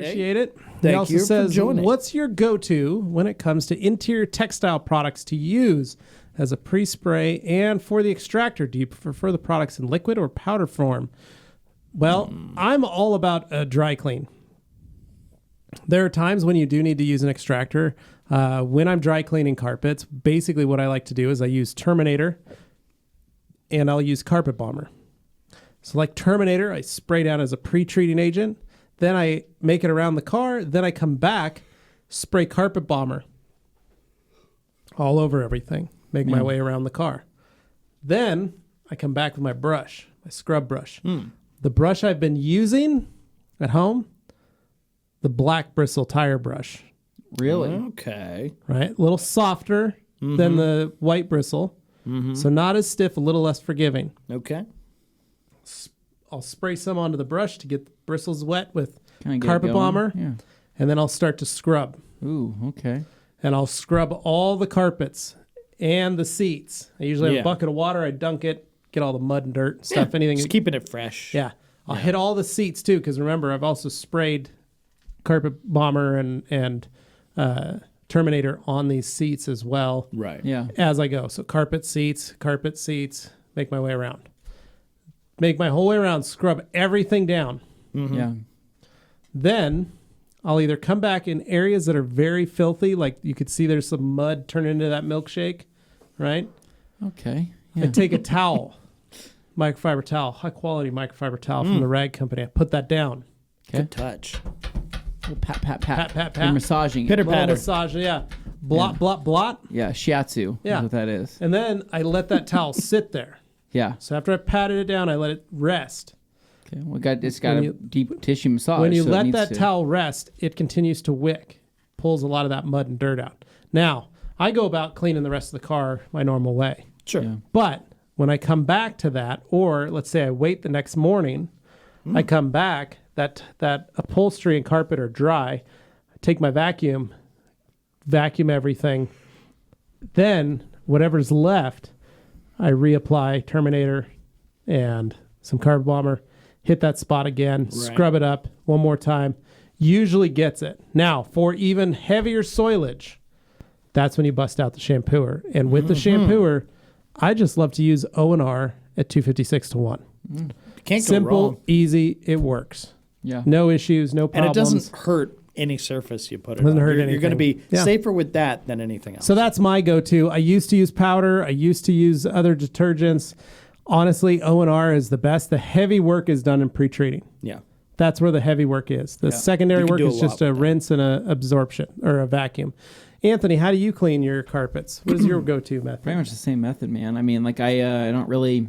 Appreciate it. He Thank also you for says, joining. what's your go-to when it comes to interior textile products to use as a pre-spray and for the extractor? Do you prefer the products in liquid or powder form? Well, I'm all about a dry clean. There are times when you do need to use an extractor. When I'm dry cleaning carpets, basically what I like to do is I use Terminator and I'll use Carpet Bomber. So like Terminator, I spray down as a pre-treating agent. Then I make it around the car. Then I come back, spray Carpet Bomber all over everything. Make my way around the car. Then I come back with my brush, my scrub brush. The brush I've been using at home, the black bristle tire brush. Really? Okay. Right? A little softer than the white bristle. So not as stiff, a little less forgiving. Okay. I'll spray some onto the brush to get the bristles wet with Kinda get Carpet it going. Bomber. Yeah. And then I'll start to scrub. Ooh, okay. And I'll scrub all the carpets and the seats. I usually have a bucket of water. I dunk it, get all the mud and dirt and stuff. Anything. Just keeping it fresh. Yeah. I'll hit all the seats too, because remember, I've also sprayed Carpet Bomber and Terminator on these seats as well. Right. Yeah. As I go. So carpet seats, make my way around. Make my whole way around, scrub everything down. Yeah. Then I'll either come back in areas that are very filthy, like you could see there's some mud turn into that milkshake, right? Okay. I Yeah. take a towel, microfiber towel, high quality microfiber towel from the rag company. I put that down. Okay. Good touch. Pat, pat, pat. Pat, pat, pat. You're massaging it. Pitter Little patter. massage, yeah. Blot, blot, blot. Yeah, shiatsu Yeah. is what that is. And then I let that towel sit there. Yeah. So after I patted it down, I let it rest. Okay. It's got When a you- deep tissue massage. When you so it let needs that to- towel rest, it continues to wick, pulls a lot of that mud and dirt out. Now, I go about cleaning the rest of the car my normal way. Sure. Yeah. But when I come back to that, or let's say I wait the next morning, I come back, that upholstery and carpet are dry, I take my vacuum everything, then whatever's left, I reapply Terminator and some Carpet Bomber, hit that spot again, scrub it up one more time, usually gets it. Now, for even heavier soilage, that's when you bust out the shampooer. And with the shampooer, I just love to use O&R at 256 to 1. Can't go Simple, wrong. easy, it works. Yeah. No issues, no And problems. it doesn't hurt any surface you put it Doesn't on. hurt You're going to be anything. Yeah. safer with that than anything else. So that's my go-to. I used to use powder. I used to use other detergents. Honestly, O&R is the best. The heavy work is done in pre-treating. Yeah. That's where the heavy work is. The secondary You can work do a is just lot a with that. rinse and a absorption or a vacuum. Anthony, how do you clean your carpets? What is your go-to method? Pretty much the same method, man. I mean, like I don't really.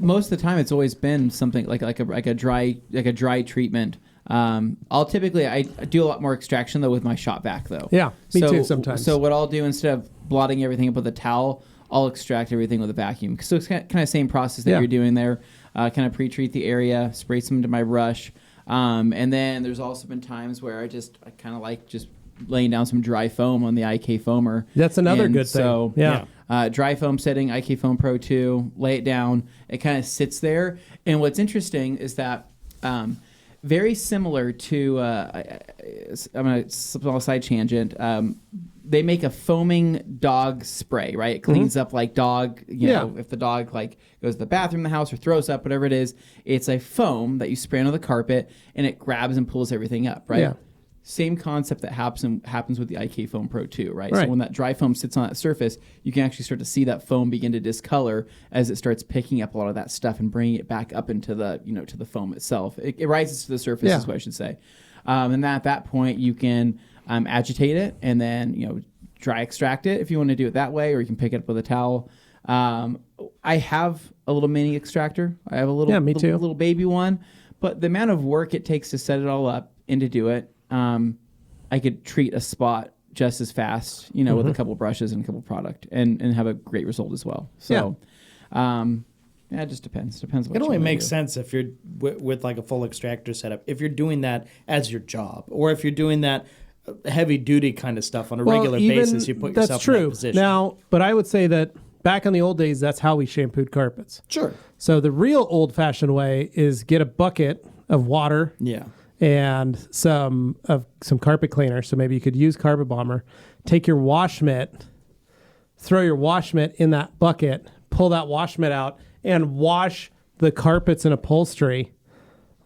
Most of the time, it's always been something like a dry treatment. I'll typically I do a lot more extraction though with my shop vac though. Yeah, me too sometimes. So what I'll do instead of blotting everything up with a towel, I'll extract everything with a vacuum. So it's kind of same process that Yeah. you're doing there. Kind of pre-treat the area, spray some into my brush, and then there's also been times where I kind of like just laying down some dry foam on the IK foamer. That's another And good thing. So Yeah. dry foam setting, IK Foam Pro 2, lay it down. It kind of sits there. And what's interesting is that very similar to, I'm going to slip on a side tangent, they make a foaming dog spray, right? It cleans up like dog, you know, if the dog like goes to the bathroom in the house or throws up, whatever it is, it's a foam that you spray onto the carpet and it grabs and pulls everything up, right? Yeah. Same concept that happens with the IK Foam Pro 2, right? Right. So when that dry foam sits on that surface, you can actually start to see that foam begin to discolor as it starts picking up a lot of that stuff and bringing it back up into the, to the foam itself. It rises to the surface, is what I should say. And then at that point, you can agitate it and then, dry extract it if you want to do it that way, or you can pick it up with a towel. I have a little mini extractor. I have a little, me too. little baby one, but the amount of work it takes to set it all up and to do it, I could treat a spot just as fast, with a couple brushes and a couple product and have a great result as well. So, it just depends. Depends what It you only wanna makes do. sense if you're with like a full extractor setup. If you're doing that as your job, or if you're doing that heavy duty kind of stuff on a regular basis, you put yourself that's in true. that position. Now, but I would say that back in the old days, that's how we shampooed carpets. Sure. So the real old-fashioned way is get a bucket of water Yeah. and some carpet cleaner. So maybe you could use Carpet Bomber. Take your wash mitt, throw your wash mitt in that bucket, pull that wash mitt out, and wash the carpets and upholstery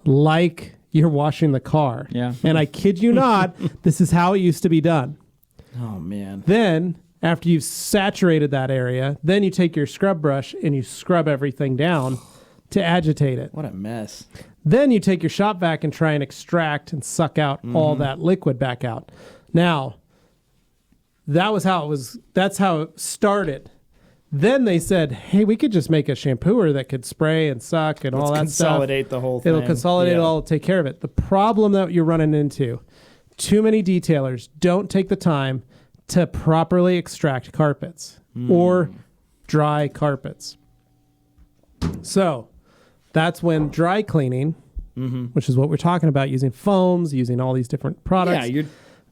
like you're washing the car. Yeah. And I kid you not, this is how it used to be done. Oh, man. Then, after you've saturated that area, then you take your scrub brush and you scrub everything down to agitate it. What a mess. Then you take your shop vac and try and extract and suck out all that liquid back out. Now, that's how it started. Then they said, hey, we could just make a shampooer that could spray and suck and all that stuff. Consolidate the whole thing. It'll consolidate it all, take care of it. The problem that you're running into, too many detailers don't take the time to properly extract carpets or dry carpets. So that's when dry cleaning, which is what we're talking about, using foams, using all these different products. Yeah,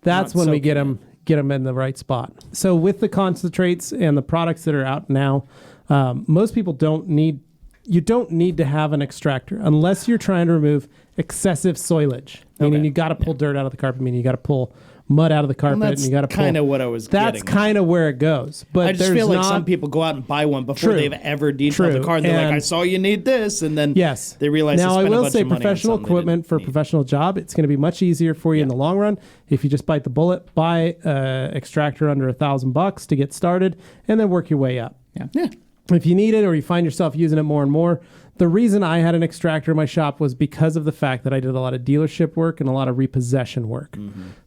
that's when we get them in the right spot. So with the concentrates and the products that are out now, most people don't need to have an extractor unless you're trying to remove excessive soilage. Meaning you got to pull dirt out of the carpet, meaning you got to pull mud out of the carpet, and you got to pull. That's kind of what I was getting. That's kind of where it goes. But I just feel like some people go out and buy one before they've ever detailed the car, and they're like, I saw you need this, and then they realize now they spent I will a bunch say of money professional on equipment for a professional job, it's going to be much easier for you in the long run if you just bite the bullet, buy an extractor under $1,000 to get started, and then work your way up. Yeah. If you need it or you find yourself using it more and more, the reason I had an extractor in my shop was because of the fact that I did a lot of dealership work and a lot of repossession work.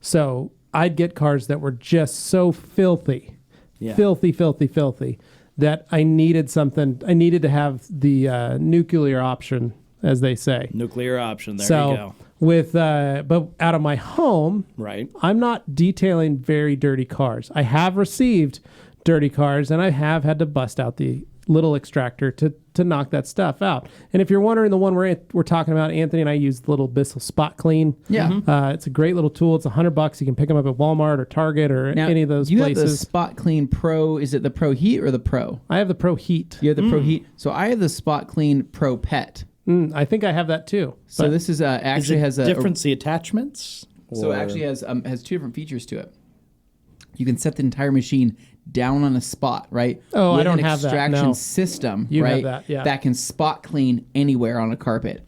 So I'd get cars that were just so filthy, filthy, that I needed something. I needed to have the nuclear option, as they say. Nuclear option. There you go. But out of my home, right, I'm not detailing very dirty cars. I have received dirty cars, and I have had to bust out the little extractor to knock that stuff out. And if you're wondering, the one we're talking about, Anthony and I use the little Bissell Spot Clean. Yeah. It's a great little tool. It's $100. You can pick them up at Walmart or Target or any of those places. You have the Spot Clean Pro. Is it the Pro Heat or the Pro? I have the Pro Heat. You have the Pro Heat. So I have the Spot Clean Pro Pet. I think I have that too. So this is actually has a differency attachments. So it actually has two different features to it. You can set the entire machine down on a spot, right? Oh, I don't have that. Extraction system, you right? Have that, yeah. That can spot clean anywhere on a carpet.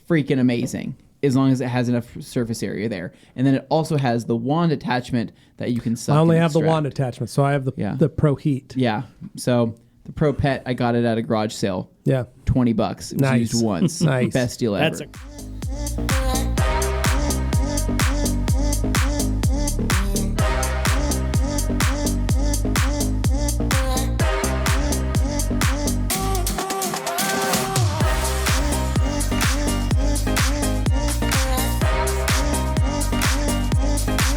Freaking amazing. As long as it has enough surface area there. And then it also has the wand attachment that you can suck. I only have the wand attachment, so I have the Pro Heat. Yeah. So the Pro Pet, I got it at a garage sale. Yeah. $20. It was used once. Nice. Best deal ever. That's